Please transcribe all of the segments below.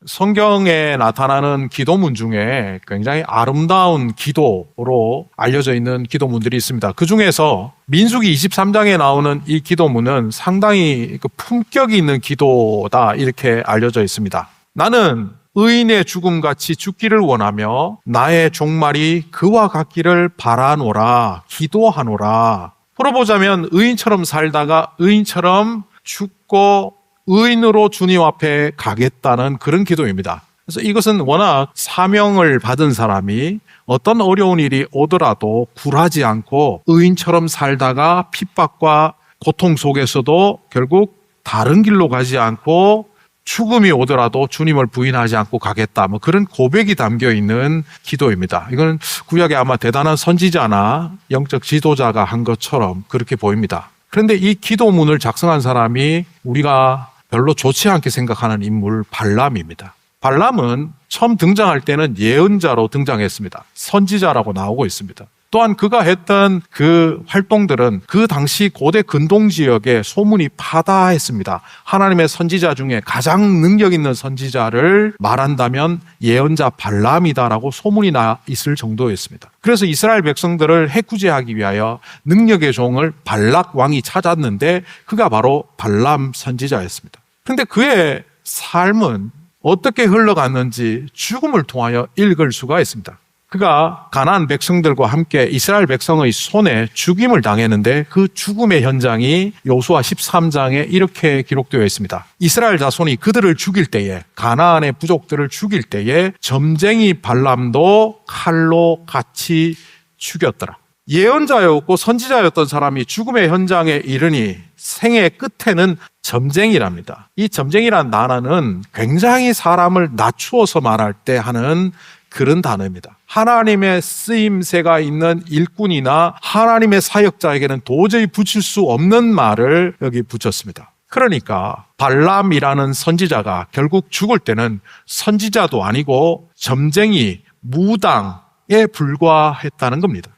성경에 나타나는 기도문 중에 굉장히 아름다운 기도로 알려져 있는 기도문들이 있습니다. 그 중에서 민수기 23장에 나오는 이 기도문은 상당히 품격이 있는 기도다 이렇게 알려져 있습니다. 나는 의인의 죽음같이 죽기를 원하며 나의 종말이 그와 같기를 바라노라 기도하노라. 풀어보자면 의인처럼 살다가 의인처럼 죽고 의인으로 주님 앞에 가겠다는 그런 기도입니다. 그래서 이것은 워낙 사명을 받은 사람이 어떤 어려운 일이 오더라도 굴하지 않고 의인처럼 살다가 핍박과 고통 속에서도 결국 다른 길로 가지 않고 죽음이 오더라도 주님을 부인하지 않고 가겠다. 그런 고백이 담겨 있는 기도입니다. 이건 구약에 아마 대단한 선지자나 영적 지도자가 한 것처럼 그렇게 보입니다. 그런데 이 기도문을 작성한 사람이 우리가 별로 좋지 않게 생각하는 인물 발람입니다. 발람은 처음 등장할 때는 예언자로 등장했습니다. 선지자라고 나오고 있습니다. 또한 그가 했던 그 활동들은 그 당시 고대 근동 지역에 소문이 파다했습니다. 하나님의 선지자 중에 가장 능력 있는 선지자를 말한다면 예언자 발람이다라고 소문이 나 있을 정도였습니다. 그래서 이스라엘 백성들을 해코지하기 위하여 능력의 종을 발락 왕이 찾았는데 그가 바로 발람 선지자였습니다. 그런데 그의 삶은 어떻게 흘러갔는지 죽음을 통하여 읽을 수가 있습니다. 그가 가나안 백성들과 함께 이스라엘 백성의 손에 죽임을 당했는데 그 죽음의 현장이 여호수아 13장에 이렇게 기록되어 있습니다. 이스라엘 자손이 그들을 죽일 때에 가나안의 부족들을 죽일 때에 점쟁이 발람도 칼로 같이 죽였더라. 예언자였고 선지자였던 사람이 죽음의 현장에 이르니 생의 끝에는 점쟁이랍니다. 이 점쟁이란 단어는 굉장히 사람을 낮추어서 말할 때 하는 그런 단어입니다. 하나님의 쓰임새가 있는 일꾼이나 하나님의 사역자에게는 도저히 붙일 수 없는 말을 여기 붙였습니다. 그러니까 발람이라는 선지자가 결국 죽을 때는 선지자도 아니고 점쟁이, 무당에 불과했다는 겁니다.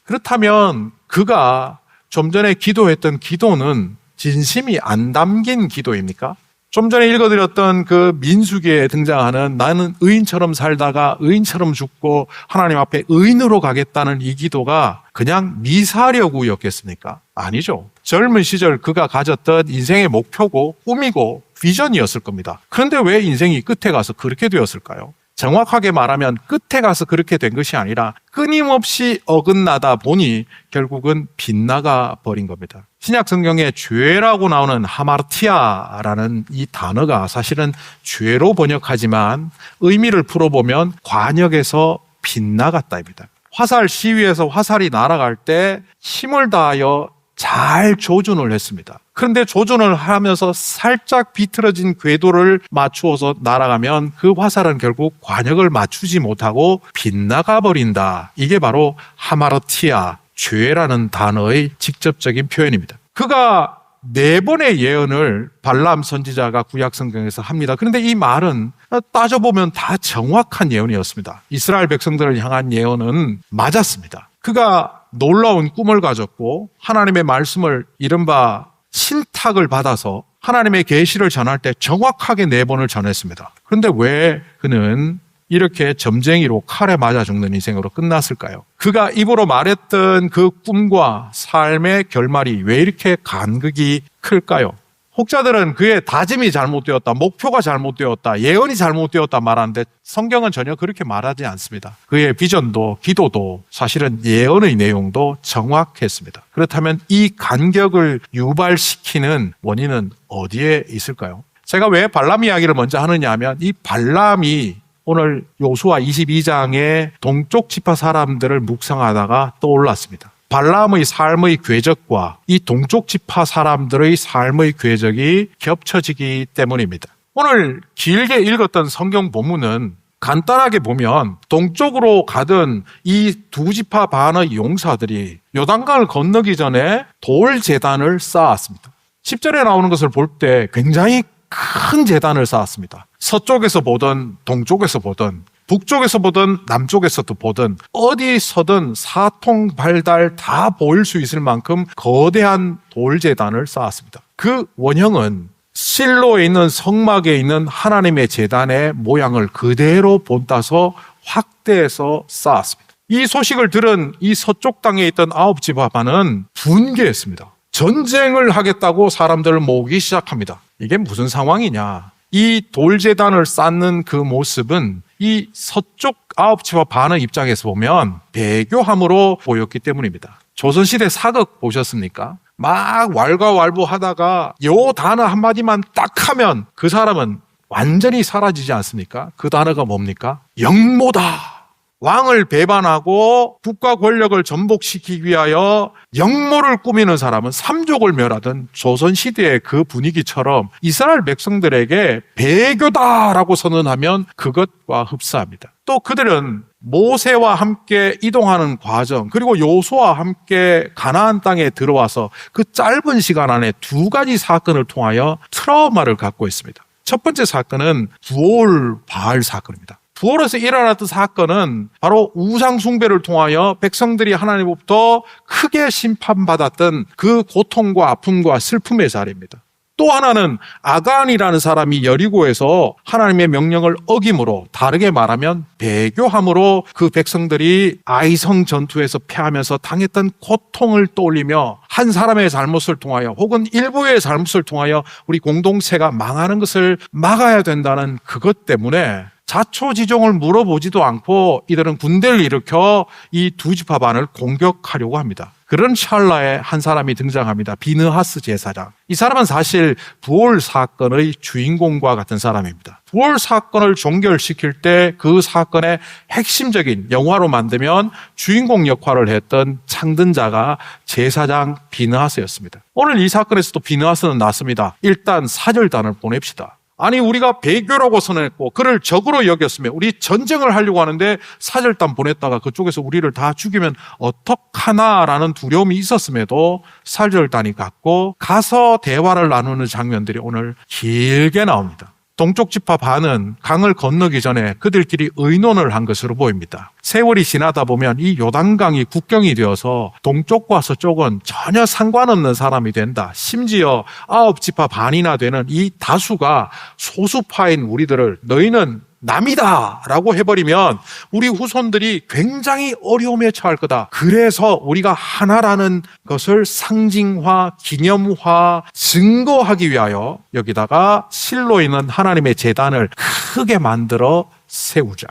그렇다면 그가 좀 전에 기도했던 기도는 진심이 안 담긴 기도입니까? 좀 전에 읽어드렸던 그 민수기에 등장하는 나는 의인처럼 살다가 의인처럼 죽고 하나님 앞에 의인으로 가겠다는 이 기도가 그냥 미사려구였겠습니까? 아니죠. 젊은 시절 그가 가졌던 인생의 목표고 꿈이고 비전이었을 겁니다. 그런데 왜 인생이 끝에 가서 그렇게 되었을까요? 정확하게 말하면 끝에 가서 그렇게 된 것이 아니라 끊임없이 어긋나다 보니 결국은 빗나가 버린 겁니다. 신약 성경에 죄라고 나오는 하마르티아라는 이 단어가 사실은 죄로 번역하지만 의미를 풀어보면 관역에서 빗나갔다입니다. 화살 시위에서 화살이 날아갈 때 힘을 다하여 잘 조준을 했습니다. 그런데 조준을 하면서 살짝 비틀어진 궤도를 맞추어서 날아가면 그 화살은 결국 관역을 맞추지 못하고 빗나가 버린다. 이게 바로 하마르티아, 죄라는 단어의 직접적인 표현입니다. 그가 4번의 예언을 발람 선지자가 구약 성경에서 합니다. 그런데 이 말은 따져보면 다 정확한 예언이었습니다. 이스라엘 백성들을 향한 예언은 맞았습니다. 그가 놀라운 꿈을 가졌고 하나님의 말씀을 이른바 신탁을 받아서 하나님의 계시를 전할 때 정확하게 4번을 전했습니다. 그런데 왜 그는 이렇게 점쟁이로 칼에 맞아 죽는 인생으로 끝났을까요? 그가 입으로 말했던 그 꿈과 삶의 결말이 왜 이렇게 간극이 클까요? 혹자들은 그의 다짐이 잘못되었다, 목표가 잘못되었다, 예언이 잘못되었다 말하는데 성경은 전혀 그렇게 말하지 않습니다. 그의 비전도 기도도 사실은 예언의 내용도 정확했습니다. 그렇다면 이 간격을 유발시키는 원인은 어디에 있을까요? 제가 왜 발람 이야기를 먼저 하느냐 하면 이 발람이 오늘 여호수아 22장의 동쪽 지파 사람들을 묵상하다가 떠올랐습니다. 발람의 삶의 궤적과 이 동쪽 지파 사람들의 삶의 궤적이 겹쳐지기 때문입니다. 오늘 길게 읽었던 성경 본문은 간단하게 보면 동쪽으로 가던 이 2지파 반의 용사들이 요단강을 건너기 전에 돌 제단을 쌓았습니다. 10절에 나오는 것을 볼 때 굉장히 큰 제단을 쌓았습니다. 서쪽에서 보든 동쪽에서 보든 북쪽에서 보든 남쪽에서도 보든 어디서든 사통발달 다 보일 수 있을 만큼 거대한 돌제단을 쌓았습니다. 그 원형은 실로에 있는 성막에 있는 하나님의 제단의 모양을 그대로 본따서 확대해서 쌓았습니다. 이 소식을 들은 이 서쪽 땅에 있던 9지파만은 분개했습니다. 전쟁을 하겠다고 사람들을 모으기 시작합니다. 이게 무슨 상황이냐? 이 돌제단을 쌓는 그 모습은 이 서쪽 9지파 반의 입장에서 보면 배교함으로 보였기 때문입니다. 조선시대 사극 보셨습니까? 막 왈가왈부하다가 요 단어 한마디만 딱 하면 그 사람은 완전히 사라지지 않습니까? 그 단어가 뭡니까? 영모다. 왕을 배반하고 국가 권력을 전복시키기 위하여 영모를 꾸미는 사람은 삼족을 멸하던 조선시대의 그 분위기처럼 이스라엘 백성들에게 배교다라고 선언하면 그것과 흡사합니다. 또 그들은 모세와 함께 이동하는 과정, 그리고 여호수아와 함께 가나안 땅에 들어와서 그 짧은 시간 안에 두 가지 사건을 통하여 트라우마를 갖고 있습니다. 첫 번째 사건은 부올 바알 사건입니다. 부올에서 일어났던 사건은 바로 우상 숭배를 통하여 백성들이 하나님으로부터 크게 심판받았던 그 고통과 아픔과 슬픔의 자리입니다. 또 하나는 아간이라는 사람이 여리고에서 하나님의 명령을 어김으로, 다르게 말하면 배교함으로 그 백성들이 아이성 전투에서 패하면서 당했던 고통을 떠올리며 한 사람의 잘못을 통하여 혹은 일부의 잘못을 통하여 우리 공동체가 망하는 것을 막아야 된다는 그것 때문에 자초지종을 물어보지도 않고 이들은 군대를 일으켜 이 두 지파 반을 공격하려고 합니다. 그런 찰나에 한 사람이 등장합니다. 비느하스 제사장. 이 사람은 사실 부올 사건의 주인공과 같은 사람입니다. 부올 사건을 종결시킬 때 그 사건의 핵심적인, 영화로 만들면 주인공 역할을 했던 창든자가 제사장 비느하스였습니다. 오늘 이 사건에서도 비느하스는 났습니다. 일단 사절단을 보냅시다. 아니, 우리가 배교라고 선언했고 그를 적으로 여겼으면 우리 전쟁을 하려고 하는데 사절단 보냈다가 그쪽에서 우리를 다 죽이면 어떡하나라는 두려움이 있었음에도 사절단이 갔고 가서 대화를 나누는 장면들이 오늘 길게 나옵니다. 동쪽 지파 반은 강을 건너기 전에 그들끼리 의논을 한 것으로 보입니다. 세월이 지나다 보면 이 요단강이 국경이 되어서 동쪽과 서쪽은 전혀 상관없는 사람이 된다. 심지어 9지파 반이나 되는 이 다수가 소수파인 우리들을 너희는 남이다 라고 해버리면 우리 후손들이 굉장히 어려움에 처할 거다. 그래서 우리가 하나라는 것을 상징화, 기념화, 증거하기 위하여 여기다가 실로에 있는 하나님의 제단을 크게 만들어 세우자.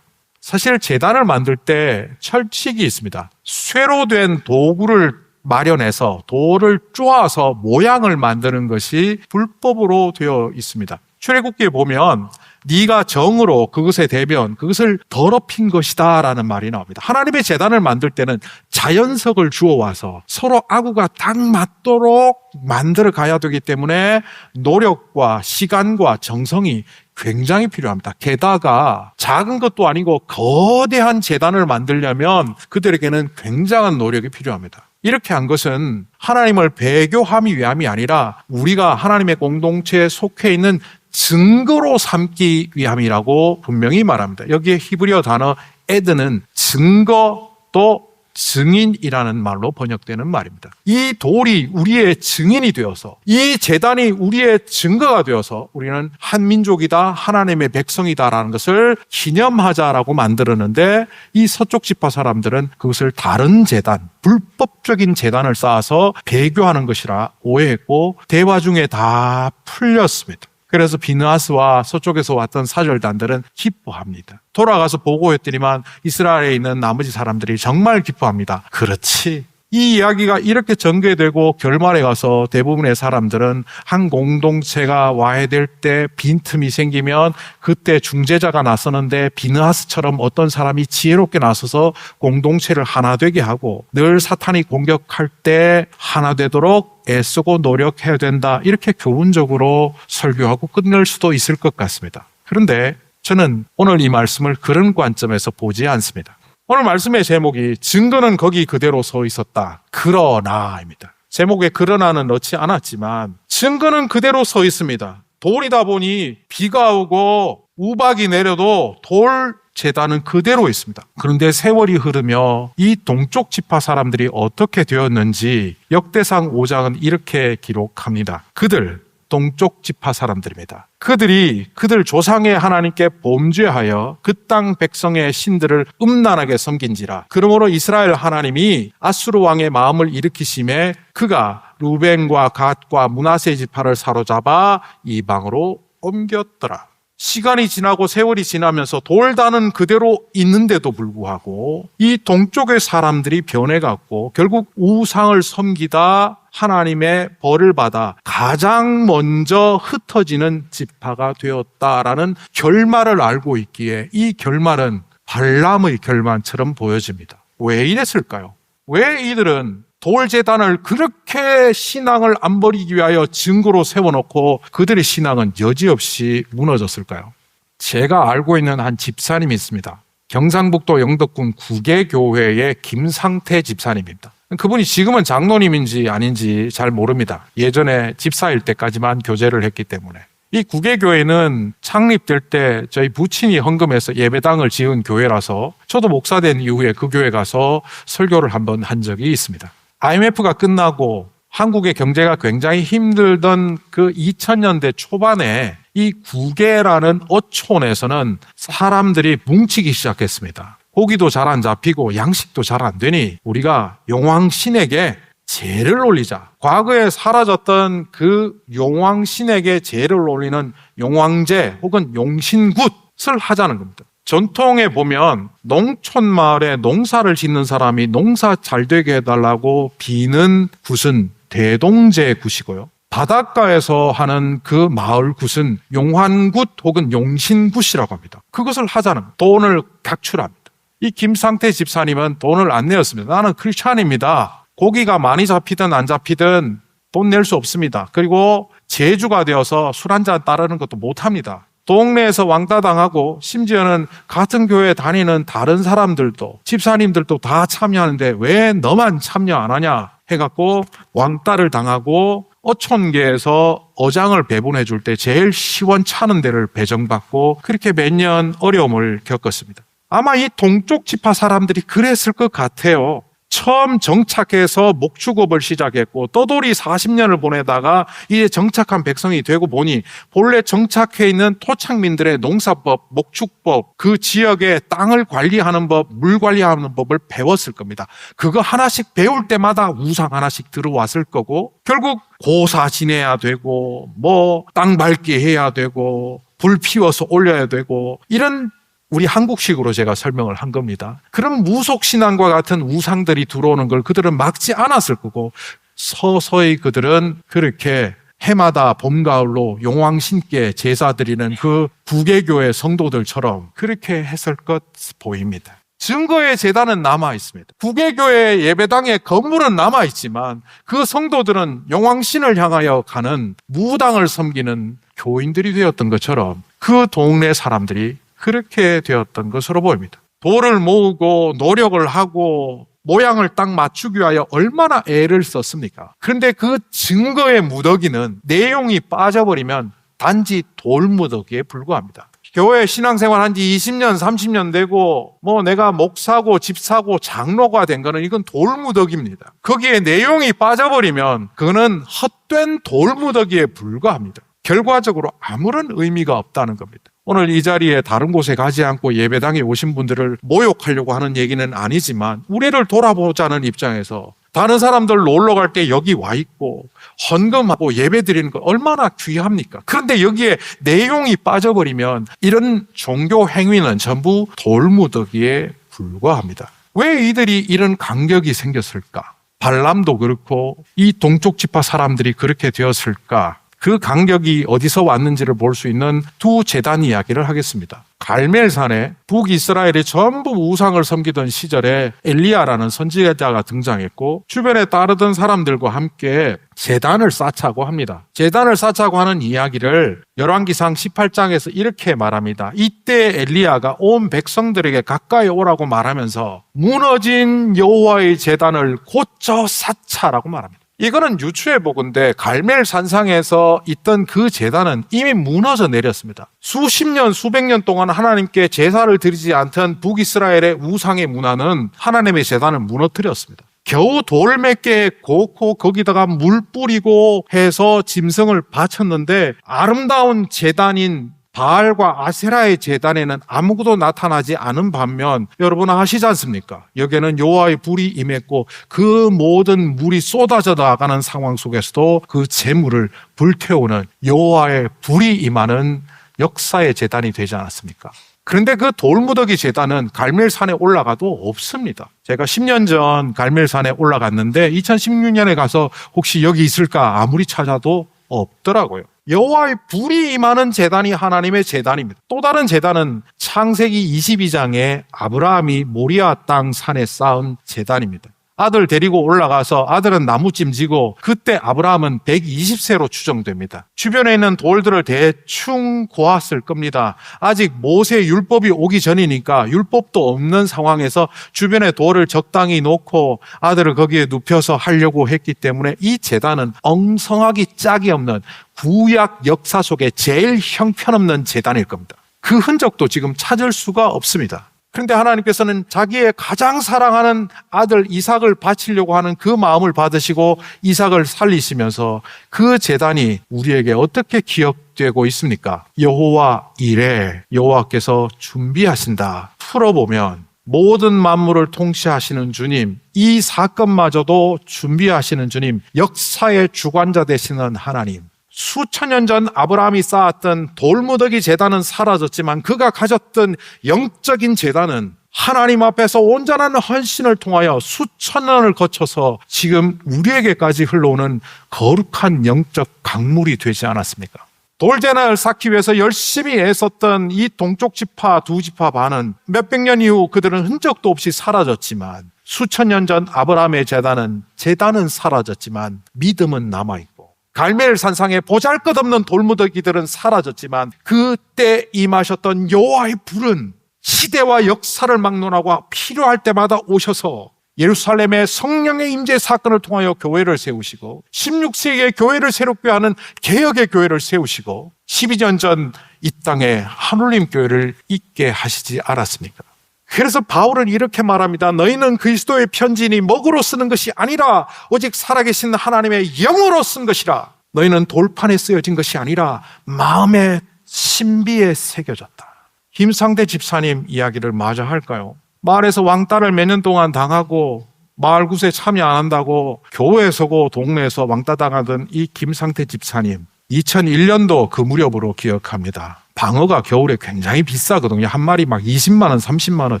사실 제단을 만들 때 철칙이 있습니다. 쇠로 된 도구를 마련해서 돌을 쪼아서 모양을 만드는 것이 불법으로 되어 있습니다. 출애굽기에 보면 네가 정으로 그것에 대면 그것을 더럽힌 것이다 라는 말이 나옵니다. 하나님의 제단을 만들 때는 자연석을 주워와서 서로 아구가 딱 맞도록 만들어 가야 되기 때문에 노력과 시간과 정성이 굉장히 필요합니다. 게다가 작은 것도 아니고 거대한 제단을 만들려면 그들에게는 굉장한 노력이 필요합니다. 이렇게 한 것은 하나님을 배교함이 위함이 아니라 우리가 하나님의 공동체에 속해 있는 증거로 삼기 위함이라고 분명히 말합니다. 여기에 히브리어 단어 에드는 증거 또 증인이라는 말로 번역되는 말입니다. 이 돌이 우리의 증인이 되어서 이 제단이 우리의 증거가 되어서 우리는 한 민족이다, 하나님의 백성이다라는 것을 기념하자라고 만들었는데 이 서쪽 지파 사람들은 그것을 다른 제단, 불법적인 제단을 쌓아서 배교하는 것이라 오해했고 대화 중에 다 풀렸습니다. 그래서 비느하스와 서쪽에서 왔던 사절단들은 기뻐합니다. 돌아가서 보고했더니만 이스라엘에 있는 나머지 사람들이 정말 기뻐합니다. 그렇지. 이 이야기가 이렇게 전개되고 결말에 가서 대부분의 사람들은 한 공동체가 와야 될 때 빈틈이 생기면 그때 중재자가 나서는데 비느하스처럼 어떤 사람이 지혜롭게 나서서 공동체를 하나 되게 하고 늘 사탄이 공격할 때 하나 되도록 애쓰고 노력해야 된다. 이렇게 교훈적으로 설교하고 끝낼 수도 있을 것 같습니다. 그런데 저는 오늘 이 말씀을 그런 관점에서 보지 않습니다. 오늘 말씀의 제목이 증거는 거기 그대로 서 있었다. 그러나입니다. 제목에 그러나는 넣지 않았지만 증거는 그대로 서 있습니다. 돌이다 보니 비가 오고 우박이 내려도 돌 제단은 그대로 있습니다. 그런데 세월이 흐르며 이 동쪽 지파 사람들이 어떻게 되었는지 역대상 5장은 이렇게 기록합니다. 그들 동쪽 지파 사람들입니다. 그들이 그들 조상의 하나님께 범죄하여 그 땅 백성의 신들을 음란하게 섬긴지라. 그러므로 이스라엘 하나님이 아수르 왕의 마음을 일으키심에 그가 루벤과 갓과 므낫세 지파를 사로잡아 이방으로 옮겼더라. 시간이 지나고 세월이 지나면서 돌다는 그대로 있는데도 불구하고 이 동쪽의 사람들이 변해갔고 결국 우상을 섬기다 하나님의 벌을 받아 가장 먼저 흩어지는 지파가 되었다라는 결말을 알고 있기에 이 결말은 발람의 결말처럼 보여집니다. 왜 이랬을까요? 왜 이들은 돌제단을 그렇게 신앙을 안 버리기 위하여 증거로 세워놓고 그들의 신앙은 여지없이 무너졌을까요? 제가 알고 있는 한 집사님이 있습니다. 경상북도 영덕군 구계교회의 김상태 집사님입니다. 그분이 지금은 장로님인지 아닌지 잘 모릅니다. 예전에 집사일 때까지만 교제를 했기 때문에. 이 구계교회는 창립될 때 저희 부친이 헌금해서 예배당을 지은 교회라서 저도 목사된 이후에 그 교회 가서 설교를 한번 한 적이 있습니다. IMF가 끝나고 한국의 경제가 굉장히 힘들던 그 2000년대 초반에 이 구계라는 어촌에서는 사람들이 뭉치기 시작했습니다. 고기도 잘 안 잡히고 양식도 잘 안 되니 우리가 용왕신에게 제를 올리자. 과거에 사라졌던 그 용왕신에게 제를 올리는 용왕제 혹은 용신굿을 하자는 겁니다. 전통에 보면 농촌 마을에 농사를 짓는 사람이 농사 잘 되게 해달라고 비는 굿은 대동제 굿이고요. 바닷가에서 하는 그 마을 굿은 용환굿 혹은 용신굿이라고 합니다. 그것을 하자는 돈을 각출합니다. 이 김상태 집사님은 돈을 안 내었습니다. 나는 크리스찬입니다. 고기가 많이 잡히든 안 잡히든 돈 낼 수 없습니다. 그리고 제주가 되어서 술 한잔 따르는 것도 못합니다. 동네에서 왕따 당하고 심지어는 같은 교회 다니는 다른 사람들도 집사님들도 다 참여하는데 왜 너만 참여 안 하냐 해갖고 왕따를 당하고 어촌계에서 어장을 배분해 줄 때 제일 시원찮은 데를 배정받고 그렇게 몇 년 어려움을 겪었습니다. 아마 이 동쪽 지파 사람들이 그랬을 것 같아요. 처음 정착해서 목축업을 시작했고 떠돌이 40년을 보내다가 이제 정착한 백성이 되고 보니 본래 정착해 있는 토착민들의 농사법, 목축법, 그 지역의 땅을 관리하는 법, 물 관리하는 법을 배웠을 겁니다. 그거 하나씩 배울 때마다 우상 하나씩 들어왔을 거고 결국 고사 지내야 되고 뭐 땅 밟기 해야 되고 불 피워서 올려야 되고 이런 우리 한국식으로 제가 설명을 한 겁니다. 그런 무속신앙과 같은 우상들이 들어오는 걸 그들은 막지 않았을 거고 서서히 그들은 그렇게 해마다 봄, 가을로 용왕신께 제사 드리는 그 부계교의 성도들처럼 그렇게 했을 것 보입니다. 증거의 제단은 남아 있습니다. 부계교의 예배당의 건물은 남아 있지만 그 성도들은 용왕신을 향하여 가는 무당을 섬기는 교인들이 되었던 것처럼 그 동네 사람들이 그렇게 되었던 것으로 보입니다. 돌을 모으고 노력을 하고 모양을 딱 맞추기 위하여 얼마나 애를 썼습니까? 그런데 그 증거의 무더기는 내용이 빠져버리면 단지 돌무더기에 불과합니다. 교회 신앙생활 한 지 20년, 30년 되고 뭐 내가 목사고 집사고 장로가 된 거는 이건 돌무더기입니다. 거기에 내용이 빠져버리면 그거는 헛된 돌무더기에 불과합니다. 결과적으로 아무런 의미가 없다는 겁니다. 오늘 이 자리에 다른 곳에 가지 않고 예배당에 오신 분들을 모욕하려고 하는 얘기는 아니지만 우리를 돌아보자는 입장에서 다른 사람들 놀러 갈 때 여기 와 있고 헌금하고 예배 드리는 거 얼마나 귀합니까? 그런데 여기에 내용이 빠져버리면 이런 종교 행위는 전부 돌무더기에 불과합니다. 왜 이들이 이런 간격이 생겼을까? 발람도 그렇고 이 동쪽 지파 사람들이 그렇게 되었을까? 그 간격이 어디서 왔는지를 볼 수 있는 두 제단 이야기를 하겠습니다. 갈멜산에 북이스라엘이 전부 우상을 섬기던 시절에 엘리야라는 선지자가 등장했고 주변에 따르던 사람들과 함께 제단을 쌓자고 합니다. 제단을 쌓자고 하는 이야기를 열왕기상 18장에서 이렇게 말합니다. 이때 엘리야가 온 백성들에게 가까이 오라고 말하면서 무너진 여호와의 제단을 고쳐 쌓자라고 말합니다. 이거는 유추해 보건대 갈멜 산상에서 있던 그 제단은 이미 무너져 내렸습니다. 수십 년, 수백 년 동안 하나님께 제사를 드리지 않던 북이스라엘의 우상의 문화는 하나님의 제단을 무너뜨렸습니다. 겨우 돌 몇 개 곶고 거기다가 물 뿌리고 해서 짐승을 바쳤는데 아름다운 제단인 바알과 아세라의 제단에는 아무것도 나타나지 않은 반면 여러분 아시지 않습니까? 여기에는 여호와의 불이 임했고 그 모든 물이 쏟아져 나가는 상황 속에서도 그 제물을 불태우는 여호와의 불이 임하는 역사의 제단이 되지 않았습니까? 그런데 그 돌무더기 제단은 갈멜산에 올라가도 없습니다. 제가 10년 전 갈멜산에 올라갔는데 2016년에 가서 혹시 여기 있을까 아무리 찾아도 없더라고요. 여호와의 불이 임하는 제단이 하나님의 제단입니다. 또 다른 제단은 창세기 22장에 아브라함이 모리아 땅 산에 쌓은 제단입니다. 아들 데리고 올라가서 아들은 나무찜 지고 그때 아브라함은 120세로 추정됩니다. 주변에 있는 돌들을 대충 고았을 겁니다. 아직 모세 율법이 오기 전이니까 율법도 없는 상황에서 주변에 돌을 적당히 놓고 아들을 거기에 눕혀서 하려고 했기 때문에 이 제단은 엉성하기 짝이 없는 구약 역사 속에 제일 형편없는 제단일 겁니다. 그 흔적도 지금 찾을 수가 없습니다. 그런데 하나님께서는 자기의 가장 사랑하는 아들 이삭을 바치려고 하는 그 마음을 받으시고 이삭을 살리시면서 그 제단이 우리에게 어떻게 기억되고 있습니까? 여호와 이레, 여호와께서 준비하신다. 풀어보면 모든 만물을 통치하시는 주님, 이 사건마저도 준비하시는 주님, 역사의 주관자 되시는 하나님, 수천 년 전 아브라함이 쌓았던 돌무더기 제단은 사라졌지만 그가 가졌던 영적인 제단은 하나님 앞에서 온전한 헌신을 통하여 수천 년을 거쳐서 지금 우리에게까지 흘러오는 거룩한 영적 강물이 되지 않았습니까? 돌제단을 쌓기 위해서 열심히 애썼던 이 동쪽 지파 두 지파 반은 몇백 년 이후 그들은 흔적도 없이 사라졌지만 수천 년 전 아브라함의 제단은 사라졌지만 믿음은 남아있고 갈멜 산상에 보잘것없는 돌무더기들은 사라졌지만 그때 임하셨던 여호와의 불은 시대와 역사를 막론하고 필요할 때마다 오셔서 예루살렘의 성령의 임재 사건을 통하여 교회를 세우시고 16세기의 교회를 새롭게 하는 개혁의 교회를 세우시고 12년 전 이 땅에 하늘님 교회를 있게 하시지 않았습니까? 그래서 바울은 이렇게 말합니다. 너희는 그리스도의 편지니 먹으로 쓰는 것이 아니라 오직 살아계신 하나님의 영으로 쓴 것이라. 너희는 돌판에 쓰여진 것이 아니라 마음의 신비에 새겨졌다. 김상대 집사님 이야기를 마저 할까요? 마을에서 왕따를 몇 년 동안 당하고 마을 구세에 참여 안 한다고 교회에 서고 동네에서 왕따 당하던 이 김상태 집사님 2001년도 그 무렵으로 기억합니다. 방어가 겨울에 굉장히 비싸거든요. 한 마리 막 20만 원, 30만 원.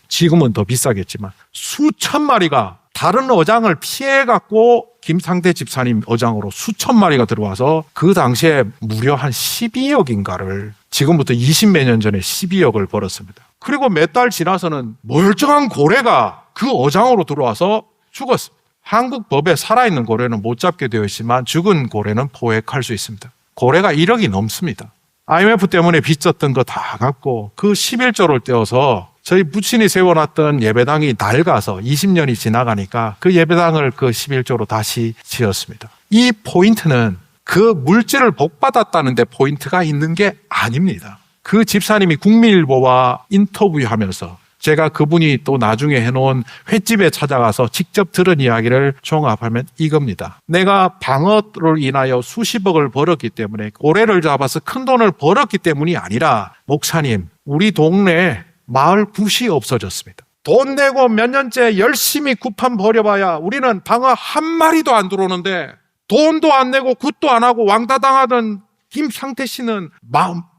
지금은 더 비싸겠지만 수천 마리가 다른 어장을 피해갖고 김상태 집사님 어장으로 수천 마리가 들어와서 그 당시에 무려 한 12억인가를 지금부터 20몇 년 전에 12억을 벌었습니다. 그리고 몇 달 지나서는 멀쩡한 고래가 그 어장으로 들어와서 죽었습니다. 한국 법에 살아있는 고래는 못 잡게 되어 있지만 죽은 고래는 포획할 수 있습니다. 고래가 1억이 넘습니다. IMF 때문에 빚졌던 거 다 갚고 그 11조를 떼어서 저희 부친이 세워놨던 예배당이 낡아서 20년이 지나가니까 그 예배당을 그 11조로 다시 지었습니다. 이 포인트는 그 물질을 복받았다는데 포인트가 있는 게 아닙니다. 그 집사님이 국민일보와 인터뷰하면서 제가 그분이 또 나중에 해놓은 횟집에 찾아가서 직접 들은 이야기를 종합하면 이겁니다. 내가 방어로 인하여 수십억을 벌었기 때문에 고래를 잡아서 큰 돈을 벌었기 때문이 아니라 목사님, 우리 동네에 마을 굿이 없어졌습니다. 돈 내고 몇 년째 열심히 굿판 벌여봐야 우리는 방어 한 마리도 안 들어오는데 돈도 안 내고 굿도 안 하고 왕따당하던 김상태 씨는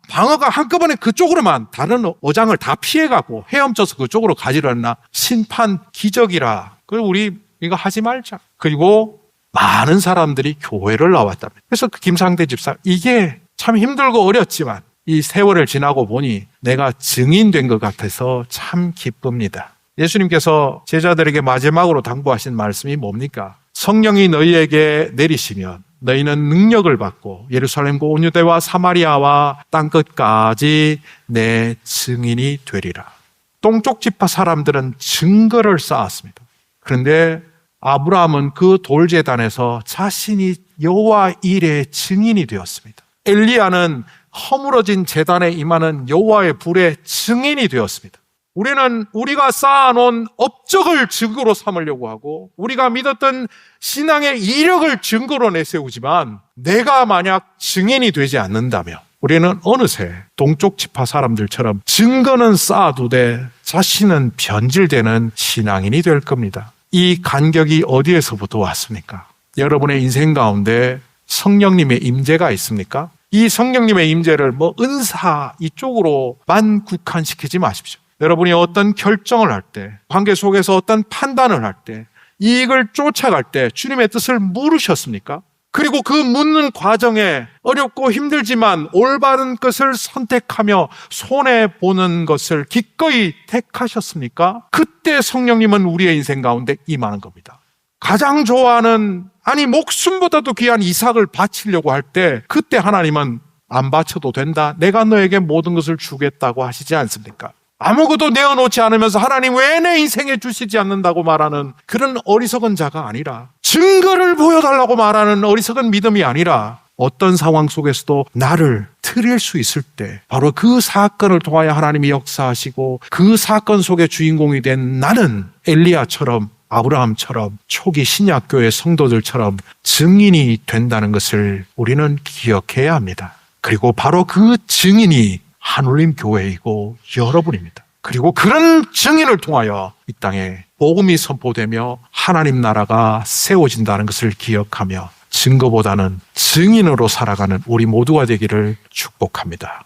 방어가 한꺼번에 그쪽으로만 다른 어장을 다 피해가고 헤엄쳐서 그쪽으로 가지를 않나. 심판 기적이라. 그리고 우리 이거 하지 말자. 그리고 많은 사람들이 교회를 나왔답니다. 그래서 그 김상태 집사 이게 참 힘들고 어렵지만 이 세월을 지나고 보니 내가 증인된 것 같아서 참 기쁩니다. 예수님께서 제자들에게 마지막으로 당부하신 말씀이 뭡니까? 성령이 너희에게 내리시면 너희는 능력을 받고 예루살렘과 온 유대와 사마리아와 땅끝까지 내 증인이 되리라. 동쪽 지파 사람들은 증거를 쌓았습니다. 그런데 아브라함은 그 돌제단에서 자신이 여호와 일의 증인이 되었습니다. 엘리야는 허물어진 제단에 임하는 여호와의 불의 증인이 되었습니다. 우리는 우리가 쌓아놓은 업적을 증거로 삼으려고 하고 우리가 믿었던 신앙의 이력을 증거로 내세우지만 내가 만약 증인이 되지 않는다면 우리는 어느새 동쪽 지파 사람들처럼 증거는 쌓아두되 자신은 변질되는 신앙인이 될 겁니다. 이 간격이 어디에서부터 왔습니까? 여러분의 인생 가운데 성령님의 임재가 있습니까? 이 성령님의 임재를 은사 이쪽으로만 국한시키지 마십시오. 여러분이 어떤 결정을 할 때, 관계 속에서 어떤 판단을 할 때, 이익을 쫓아갈 때 주님의 뜻을 물으셨습니까? 그리고 그 묻는 과정에 어렵고 힘들지만 올바른 것을 선택하며 손해보는 것을 기꺼이 택하셨습니까? 그때 성령님은 우리의 인생 가운데 임하는 겁니다. 가장 좋아하는, 목숨보다도 귀한 이삭을 바치려고 할 때 그때 하나님은 안 바쳐도 된다. 내가 너에게 모든 것을 주겠다고 하시지 않습니까? 아무것도 내어놓지 않으면서 하나님 왜 내 인생에 주시지 않는다고 말하는 그런 어리석은 자가 아니라, 증거를 보여달라고 말하는 어리석은 믿음이 아니라 어떤 상황 속에서도 나를 드릴 수 있을 때 바로 그 사건을 통하여 하나님이 역사하시고 그 사건 속의 주인공이 된 나는 엘리야처럼, 아브라함처럼, 초기 신약교회 성도들처럼 증인이 된다는 것을 우리는 기억해야 합니다. 그리고 바로 그 증인이 한울림 교회이고 여러분입니다. 그리고 그런 증인을 통하여 이 땅에 복음이 선포되며 하나님 나라가 세워진다는 것을 기억하며 증거보다는 증인으로 살아가는 우리 모두가 되기를 축복합니다.